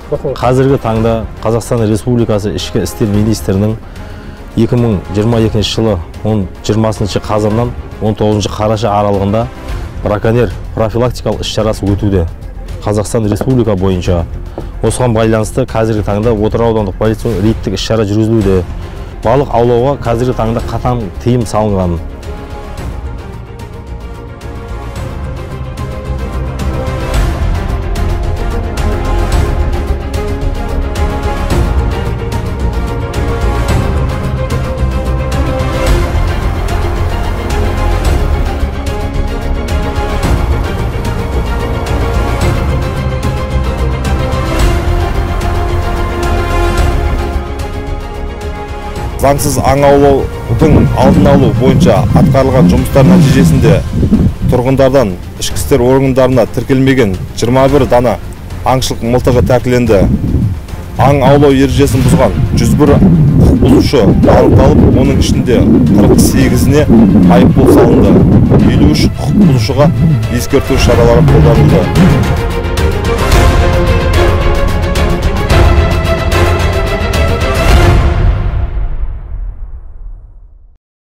Қазіргі таңда Қазақстан Республикасы Ішкі істер министрінің 2022 жылы 20 қазаннан 19 қараша аралығында браконьер профилактикалық іс-шарасы өтуде. Қазақстан Республика бойынша. Осыған байланысты қазіргі таңда Отырар аудандық полицияның рейдтік іс-шара жүргізілуде. Балық аулауға қазіргі таңда қатаң тыйым салынған. Заңсыз аң аулаудың алдын алу бойынша атқарылған жұмыстар нәтижесінде тұрғындардан ішкі істер органдарына тіркелмеген 21 дана аңшылық мылтығы тәркіленді. Аң аулау ережесін бұзған 101 құқық бұзушы анықталып, оның ішінде 48-іне айыппұл салынды. 53 құқық бұзушыға ескерту шаралары қолданылды.